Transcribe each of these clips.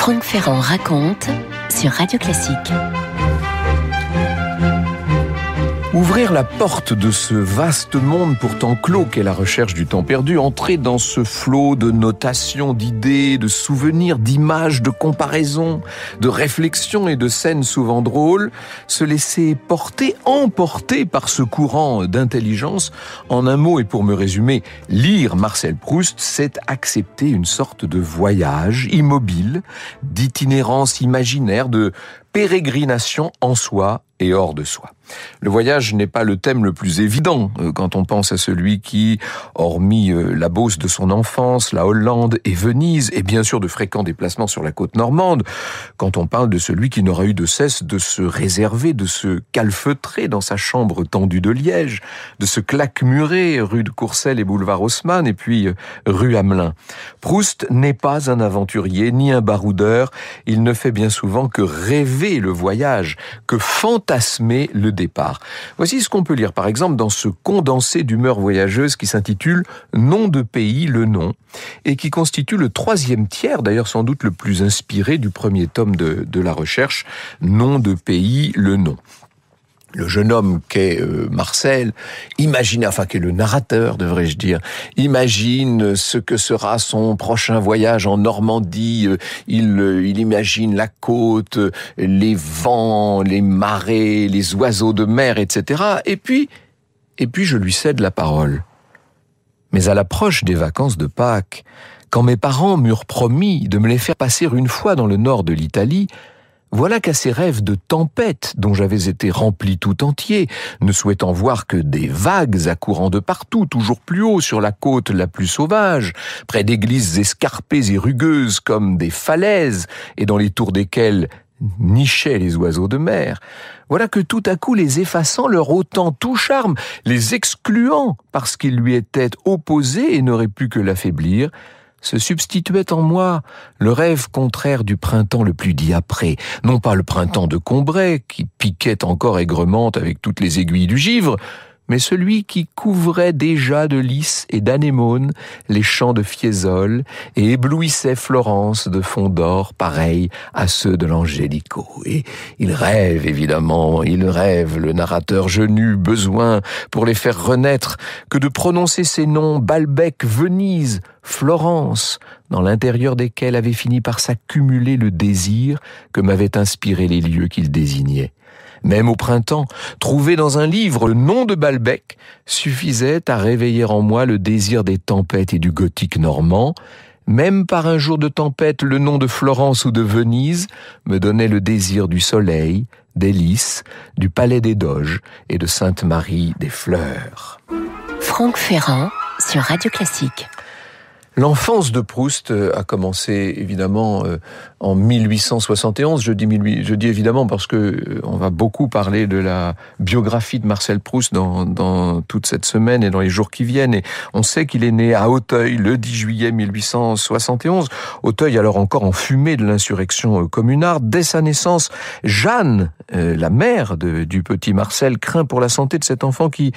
Franck Ferrand raconte sur Radio Classique. Ouvrir la porte de ce vaste monde pourtant clos qu'est la recherche du temps perdu, entrer dans ce flot de notations, d'idées, de souvenirs, d'images, de comparaisons, de réflexions et de scènes souvent drôles, se laisser porter, emporter par ce courant d'intelligence. En un mot, et pour me résumer, lire Marcel Proust, c'est accepter une sorte de voyage immobile, d'itinérance imaginaire, de pérégrination en soi et hors de soi. Le voyage n'est pas le thème le plus évident quand on pense à celui qui, hormis la Beauce de son enfance, la Hollande et Venise, et bien sûr de fréquents déplacements sur la côte normande, quand on parle de celui qui n'aura eu de cesse de se réserver, de se calfeutrer dans sa chambre tendue de liège, de se claquemurer rue de Courcelles et boulevard Haussmann, et puis rue Hamelin. Proust n'est pas un aventurier, ni un baroudeur, il ne fait bien souvent que rêver le voyage, que fantasmer le départ. Voici ce qu'on peut lire, par exemple, dans ce condensé d'humeur voyageuse qui s'intitule « Nom de pays, le nom » et qui constitue le troisième tiers, d'ailleurs sans doute le plus inspiré du premier tome de la recherche « Nom de pays, le nom ». Le jeune homme qu'est Marcel, qu'est le narrateur, devrais-je dire, imagine ce que sera son prochain voyage en Normandie. Il imagine la côte, les vents, les marées, les oiseaux de mer, etc. Et puis je lui cède la parole. Mais à l'approche des vacances de Pâques, quand mes parents m'eurent promis de me les faire passer une fois dans le nord de l'Italie, voilà qu'à ces rêves de tempête dont j'avais été rempli tout entier, ne souhaitant voir que des vagues accourant de partout, toujours plus haut sur la côte la plus sauvage, près d'églises escarpées et rugueuses comme des falaises, et dans les tours desquelles nichaient les oiseaux de mer, voilà que tout à coup les effaçant leur ôtant tout charme, les excluant parce qu'ils lui étaient opposés et n'auraient pu que l'affaiblir, se substituait en moi le rêve contraire du printemps le plus diapré, non pas le printemps de Combray, qui piquait encore aigrement avec toutes les aiguilles du givre, mais celui qui couvrait déjà de lys et d'anémones les champs de Fiesole et éblouissait Florence de fonds d'or pareils à ceux de l'Angelico. Et il rêve, évidemment, le narrateur, je n'eus besoin, pour les faire renaître, que de prononcer ces noms Balbec, Venise, Florence, dans l'intérieur desquels avait fini par s'accumuler le désir que m'avaient inspiré les lieux qu'il désignait. Même au printemps, trouver dans un livre le nom de Balbec suffisait à réveiller en moi le désir des tempêtes et du gothique normand. Même par un jour de tempête, le nom de Florence ou de Venise me donnait le désir du soleil, des lys, du palais des Doges et de Sainte-Marie des Fleurs. Franck Ferrand sur Radio Classique. L'enfance de Proust a commencé évidemment en 1871. Je dis évidemment parce que on va beaucoup parler de la biographie de Marcel Proust dans toute cette semaine et dans les jours qui viennent. Et on sait qu'il est né à Auteuil le 10 juillet 1871. Auteuil alors encore en fumée de l'insurrection communarde. Dès sa naissance, Jeanne, la mère du petit Marcel, craint pour la santé de cet enfant qui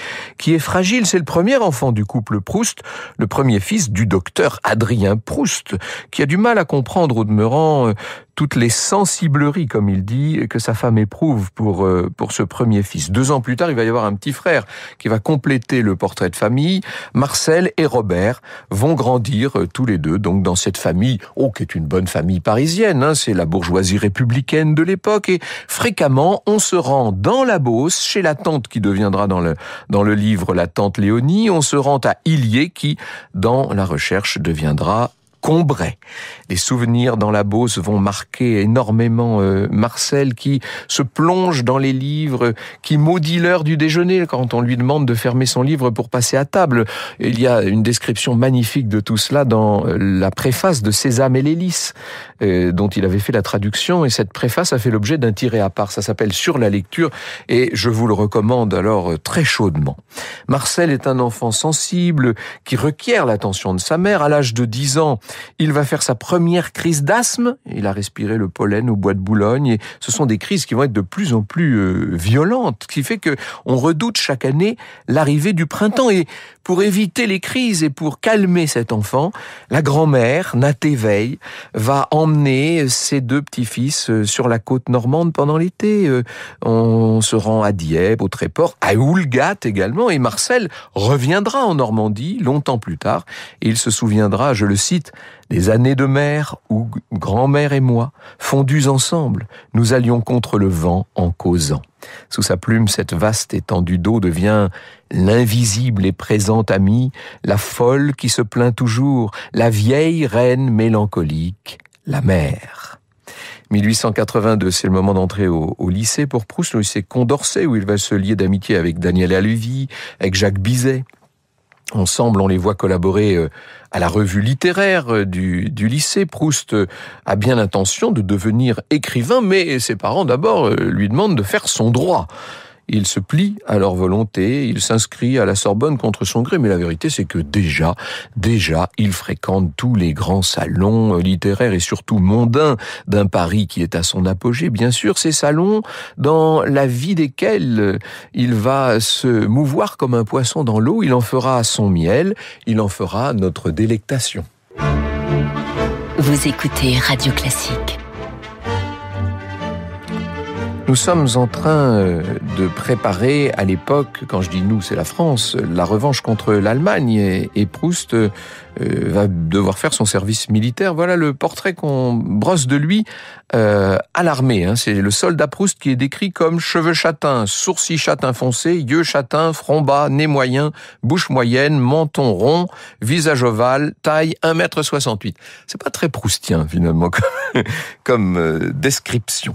est fragile. C'est le premier enfant du couple Proust, le premier fils du docteur Adrien Proust, qui a du mal à comprendre au demeurant toutes les sensibleries, comme il dit, que sa femme éprouve pour ce premier fils. 2 ans plus tard, il va y avoir un petit frère qui va compléter le portrait de famille. Marcel et Robert vont grandir tous les deux donc dans cette famille, qui est une bonne famille parisienne, c'est la bourgeoisie républicaine de l'époque, et fréquemment on se rend dans la Beauce, chez la tante qui deviendra dans le livre la tante Léonie, on se rend à Illiers qui, dans la recherche, deviendra Combray. Les souvenirs dans la Beauce vont marquer énormément Marcel qui se plonge dans les livres, qui maudit l'heure du déjeuner quand on lui demande de fermer son livre pour passer à table. Il y a une description magnifique de tout cela dans la préface de Sésame et les lys, dont il avait fait la traduction, et cette préface a fait l'objet d'un tiré à part. Ça s'appelle Sur la lecture et je vous le recommande alors très chaudement. Marcel est un enfant sensible qui requiert l'attention de sa mère. À l'âge de 10 ans, Il va faire sa première crise d'asthme. Il a respiré le pollen au bois de Boulogne. Et ce sont des crises qui vont être de plus en plus violentes, ce qui fait que on redoute chaque année l'arrivée du printemps. Et pour éviter les crises et pour calmer cet enfant, la grand-mère, Nathé Veil, va emmener ses deux petits-fils sur la côte normande pendant l'été. On se rend à Dieppe, au Tréport, à Houlgat également. Et Marcel reviendra en Normandie longtemps plus tard. Et il se souviendra, je le cite, des années de mer où grand-mère et moi, fondus ensemble, nous allions contre le vent en causant. Sous sa plume, cette vaste étendue d'eau devient l'invisible et présente amie, la folle qui se plaint toujours, la vieille reine mélancolique, la mer. 1882, c'est le moment d'entrer au lycée pour Proust, le lycée Condorcet, où il va se lier d'amitié avec Daniel Halevy, avec Jacques Bizet. Ensemble, on les voit collaborer à la revue littéraire du lycée. Proust a bien l'intention de devenir écrivain, mais ses parents d'abord lui demandent de faire son droit. Il se plie à leur volonté, il s'inscrit à la Sorbonne contre son gré, mais la vérité c'est que déjà, il fréquente tous les grands salons littéraires et surtout mondains d'un Paris qui est à son apogée. Bien sûr, ces salons dans la vie desquels il va se mouvoir comme un poisson dans l'eau, il en fera son miel, il en fera notre délectation. Vous écoutez Radio Classique. Nous sommes en train de préparer à l'époque, quand je dis nous, c'est la France, la revanche contre l'Allemagne et Proust va devoir faire son service militaire. Voilà le portrait qu'on brosse de lui à l'armée. C'est le soldat Proust qui est décrit comme cheveux châtains, sourcils châtains foncés, yeux châtains, front bas, nez moyen, bouche moyenne, menton rond, visage ovale, taille 1,68 m. C'est pas très proustien finalement comme description.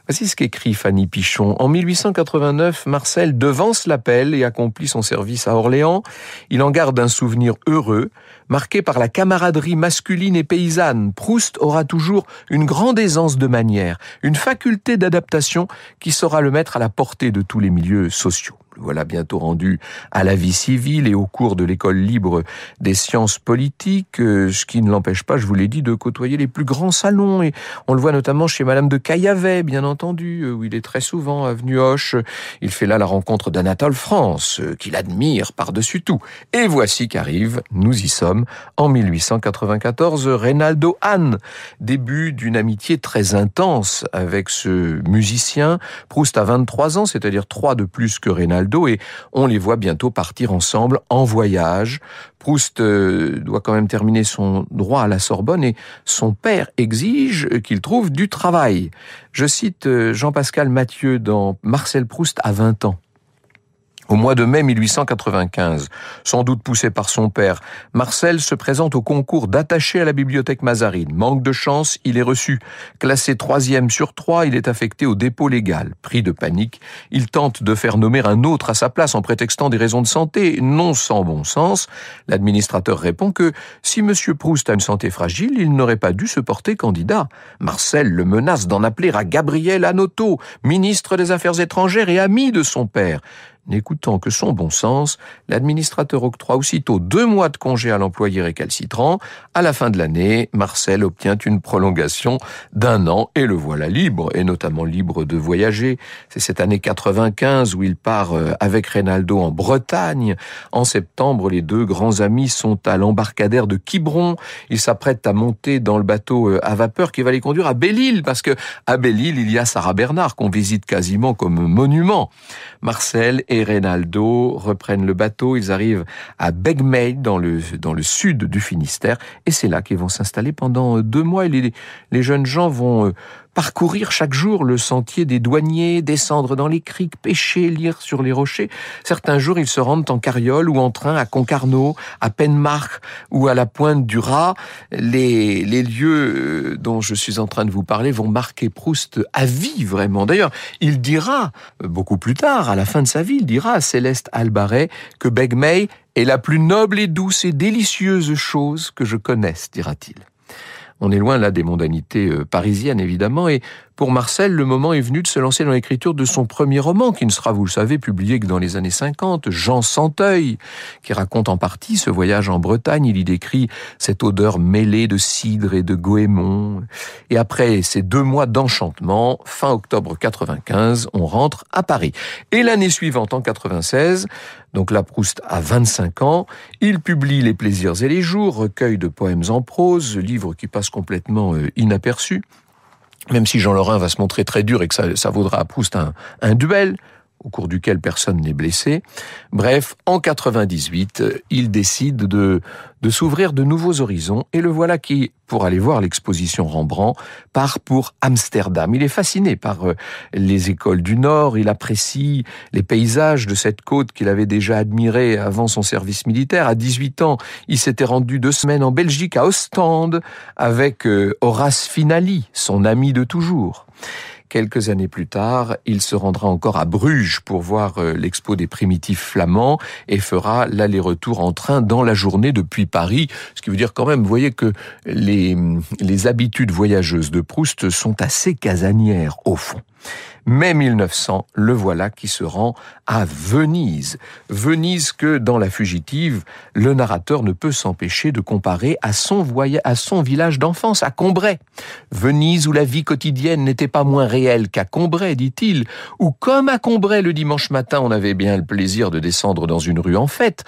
Voici ce qu'écrit Fanny Pichon. En 1889, Marcel devance l'appel et accomplit son service à Orléans. Il en garde un souvenir heureux, marqué par la camaraderie masculine et paysanne. Proust aura toujours une grande aisance de manière, une faculté d'adaptation qui saura le mettre à la portée de tous les milieux sociaux. Le voilà bientôt rendu à la vie civile et au cours de l'école libre des sciences politiques, ce qui ne l'empêche pas, je vous l'ai dit, de côtoyer les plus grands salons. Et on le voit notamment chez Madame de Caillavet, bien entendu, où il est très souvent avenue Hoche. Il fait là la rencontre d'Anatole France, qu'il admire par-dessus tout. Et voici qu'arrive, nous y sommes, en 1894, Reynaldo Hahn. Début d'une amitié très intense avec ce musicien. Proust a 23 ans, c'est-à-dire 3 de plus que Reynaldo, et on les voit bientôt partir ensemble en voyage. Proust doit quand même terminer son droit à la Sorbonne et son père exige qu'il trouve du travail. Je cite Jean-Pascal Mathieu dans Marcel Proust à 20 ans. Au mois de mai 1895, sans doute poussé par son père, Marcel se présente au concours d'attaché à la bibliothèque Mazarine. Manque de chance, il est reçu. Classé 3e sur 3, il est affecté au dépôt légal. Pris de panique, il tente de faire nommer un autre à sa place en prétextant des raisons de santé, non sans bon sens. L'administrateur répond que si Monsieur Proust a une santé fragile, il n'aurait pas dû se porter candidat. Marcel le menace d'en appeler à Gabriel Hanotaux, ministre des Affaires étrangères et ami de son père. N'écoutant que son bon sens, l'administrateur octroie aussitôt 2 mois de congé à l'employé récalcitrant. À la fin de l'année, Marcel obtient une prolongation d'1 an et le voilà libre, et notamment libre de voyager. C'est cette année 95 où il part avec Reynaldo en Bretagne. En septembre, les 2 grands amis sont à l'embarcadère de Quiberon. Ils s'apprêtent à monter dans le bateau à vapeur qui va les conduire à Belle-Île, parce que à Belle-Île, il y a Sarah Bernard qu'on visite quasiment comme monument. Marcel et Reynaldo reprennent le bateau, ils arrivent à Begmeil dans le sud du Finistère et c'est là qu'ils vont s'installer pendant 2 mois et les jeunes gens vont parcourir chaque jour le sentier des douaniers, descendre dans les criques, pêcher, lire sur les rochers. Certains jours, ils se rendent en carriole ou en train à Concarneau, à Penmarc'h ou à la Pointe du Raz. Les lieux dont je suis en train de vous parler vont marquer Proust à vie, vraiment. D'ailleurs, il dira, beaucoup plus tard, à la fin de sa vie, il dira à Céleste Albaret que Begmeil est la plus noble et douce et délicieuse chose que je connaisse, dira-t-il. On est loin là des mondanités parisiennes, évidemment, et pour Marcel, le moment est venu de se lancer dans l'écriture de son premier roman, qui ne sera, vous le savez, publié que dans les années 50, Jean Santeuil, qui raconte en partie ce voyage en Bretagne. Il y décrit cette odeur mêlée de cidre et de goémon. Et après ces 2 mois d'enchantement, fin octobre 95, on rentre à Paris. Et l'année suivante, en 96, donc là Proust a 25 ans, il publie Les plaisirs et les jours, recueil de poèmes en prose, livre qui passe complètement inaperçu, même si Jean Lorrain va se montrer très dur et que ça vaudra à Proust un duel, au cours duquel personne n'est blessé. Bref, en 98, il décide de s'ouvrir de nouveaux horizons, et le voilà qui, pour aller voir l'exposition Rembrandt, part pour Amsterdam. Il est fasciné par les écoles du Nord, il apprécie les paysages de cette côte qu'il avait déjà admirée avant son service militaire. À 18 ans, il s'était rendu 2 semaines en Belgique, à Ostende, avec Horace Finali, son ami de toujours. Quelques années plus tard, il se rendra encore à Bruges pour voir l'expo des primitifs flamands et fera l'aller-retour en train dans la journée depuis Paris. Ce qui veut dire quand même, vous voyez que les habitudes voyageuses de Proust sont assez casanières au fond. Mai 1900, le voilà qui se rend à Venise. Venise que, dans La Fugitive, le narrateur ne peut s'empêcher de comparer à son village d'enfance, à Combray. Venise où la vie quotidienne n'était pas moins réelle qu'à Combray, dit-il, où comme à Combray le dimanche matin on avait bien le plaisir de descendre dans une rue en fête,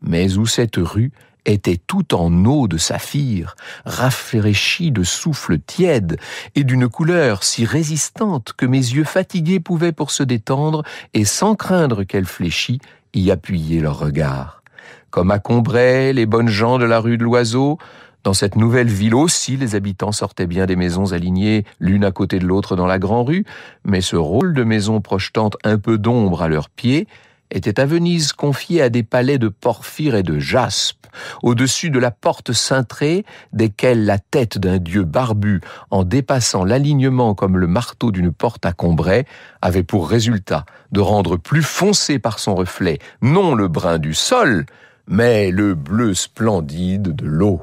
mais où cette rue était tout en eau de saphir, rafraîchie de souffle tiède et d'une couleur si résistante que mes yeux fatigués pouvaient pour se détendre et sans craindre qu'elle fléchît y appuyer leur regard. Comme à Combray, les bonnes gens de la rue de l'Oiseau, dans cette nouvelle ville aussi, les habitants sortaient bien des maisons alignées l'une à côté de l'autre dans la grande rue, mais ce rôle de maisons projetant un peu d'ombre à leurs pieds était à Venise confié à des palais de porphyre et de jaspe, au-dessus de la porte cintrée, desquelles la tête d'un dieu barbu, en dépassant l'alignement comme le marteau d'une porte à Combray, avait pour résultat de rendre plus foncé par son reflet, non le brun du sol, mais le bleu splendide de l'eau.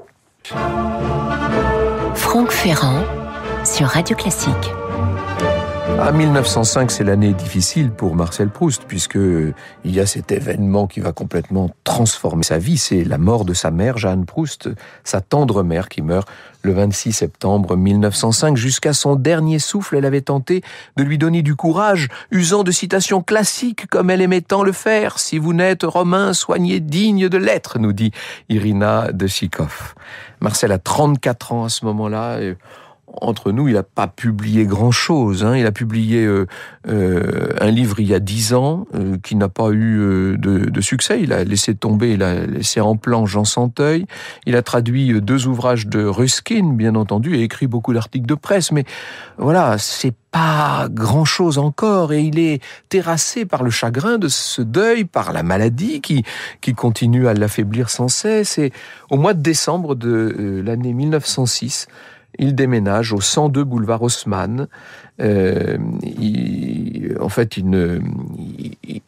Franck Ferrand sur Radio Classique. 1905, c'est l'année difficile pour Marcel Proust, puisque il y a cet événement qui va complètement transformer sa vie. C'est la mort de sa mère, Jeanne Proust, sa tendre mère, qui meurt le 26 septembre 1905. Jusqu'à son dernier souffle, elle avait tenté de lui donner du courage, usant de citations classiques comme elle aimait tant le faire. « Si vous n'êtes romain, soignez digne de l'être », nous dit Irina de Tchikov. Marcel a 34 ans à ce moment-là. Entre nous, il n'a pas publié grand-chose. Il a publié un livre il y a 10 ans qui n'a pas eu de succès. Il a laissé tomber, il a laissé en plan Jean Santeuil. Il a traduit 2 ouvrages de Ruskin, bien entendu, et écrit beaucoup d'articles de presse. Mais voilà, c'est pas grand-chose encore. Et il est terrassé par le chagrin de ce deuil, par la maladie qui continue à l'affaiblir sans cesse. Et au mois de décembre de l'année 1906, il déménage au 102 boulevard Haussmann. Il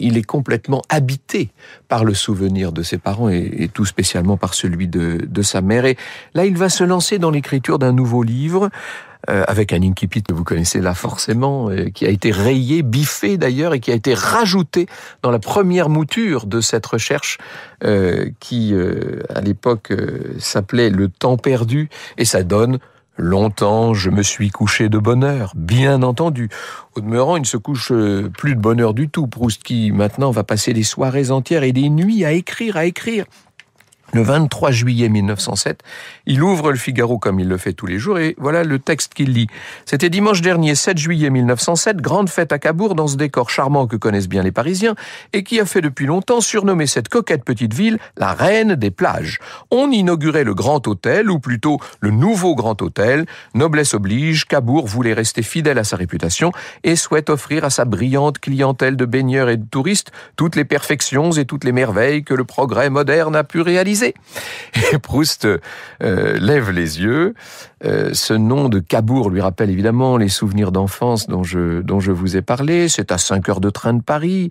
est complètement habité par le souvenir de ses parents et tout spécialement par celui de sa mère. Et là, il va se lancer dans l'écriture d'un nouveau livre, avec un incipit que vous connaissez là forcément, qui a été rayé, biffé d'ailleurs, et qui a été rajouté dans la première mouture de cette recherche qui, à l'époque, s'appelait « Le temps perdu », et ça donne « Longtemps, je me suis couché de bonne heure », bien entendu. Au demeurant, il ne se couche plus de bonne heure du tout. Proust qui, maintenant, va passer des soirées entières et des nuits à écrire. Le 23 juillet 1907, il ouvre le Figaro comme il le fait tous les jours et voilà le texte qu'il lit. C'était dimanche dernier, 7 juillet 1907, grande fête à Cabourg dans ce décor charmant que connaissent bien les Parisiens et qui a fait depuis longtemps surnommer cette coquette petite ville la reine des plages. On inaugurait le Grand Hôtel, ou plutôt le nouveau Grand Hôtel. Noblesse oblige, Cabourg voulait rester fidèle à sa réputation et souhaite offrir à sa brillante clientèle de baigneurs et de touristes toutes les perfections et toutes les merveilles que le progrès moderne a pu réaliser. Et Proust lève les yeux. Ce nom de Cabourg lui rappelle évidemment les souvenirs d'enfance dont je vous ai parlé. C'est à 5 heures de train de Paris.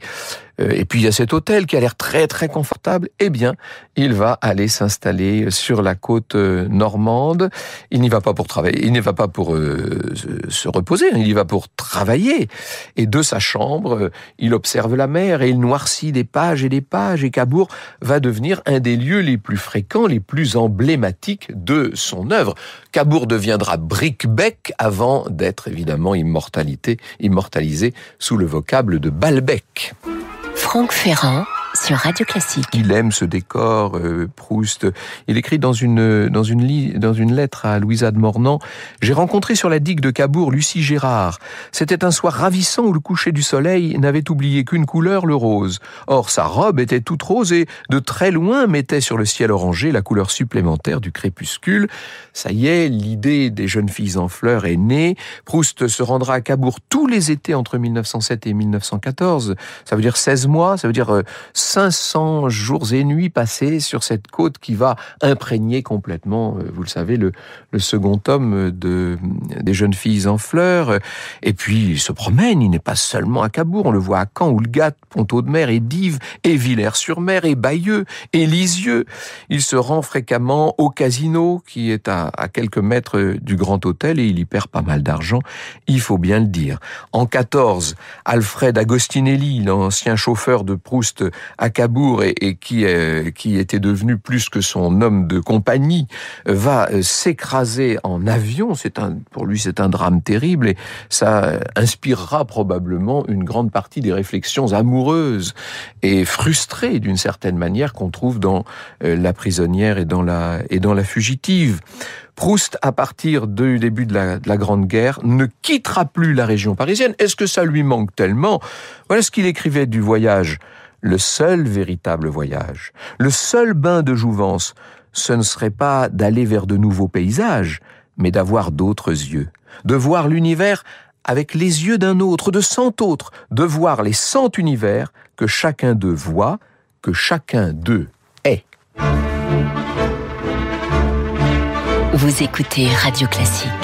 Et puis il y a cet hôtel qui a l'air très très confortable. Eh bien, il va aller s'installer sur la côte normande. Il n'y va pas pour travailler, il n'y va pas pour se reposer, il y va pour travailler. Et de sa chambre, il observe la mer et il noircit des pages et des pages. Et Cabourg va devenir un des lieux les plus fréquents, les plus emblématiques de son œuvre. Cabourg deviendra Brickbec avant d'être évidemment immortalisé sous le vocable de Balbec. Franck Ferrand sur Radio Classique. Il aime ce décor, Proust. Il écrit dans une lettre à Louisa de Mornan: « J'ai rencontré sur la digue de Cabourg Lucie Gérard. C'était un soir ravissant où le coucher du soleil n'avait oublié qu'une couleur, le rose. Or, sa robe était toute rose et, de très loin, mettait sur le ciel orangé la couleur supplémentaire du crépuscule. » Ça y est, l'idée des jeunes filles en fleurs est née. Proust se rendra à Cabourg tous les étés entre 1907 et 1914. Ça veut dire 16 mois, ça veut dire 500 jours et nuits passés sur cette côte qui va imprégner complètement, vous le savez, le second tome des jeunes filles en fleurs. Et puis, il se promène, il n'est pas seulement à Cabourg, on le voit à Caen, Houlgate, Pontaud-de-Mer et Dives, et Villers-sur-Mer, et Bayeux, et Lisieux. Il se rend fréquemment au casino, qui est à quelques mètres du Grand Hôtel, et il y perd pas mal d'argent, il faut bien le dire. En 14, Alfred Agostinelli, l'ancien chauffeur de Proust à Cabourg et qui était devenu plus que son homme de compagnie, va s'écraser en avion. Pour lui, c'est un drame terrible et ça inspirera probablement une grande partie des réflexions amoureuses et frustrées d'une certaine manière qu'on trouve dans La prisonnière et dans la fugitive. Proust, à partir du début de la Grande Guerre, ne quittera plus la région parisienne. Est-ce que ça lui manque tellement? Voilà ce qu'il écrivait du voyage. Le seul véritable voyage, le seul bain de jouvence, ce ne serait pas d'aller vers de nouveaux paysages, mais d'avoir d'autres yeux, de voir l'univers avec les yeux d'un autre, de 100 autres, de voir les 100 univers que chacun d'eux voit, que chacun d'eux est. Vous écoutez Radio Classique.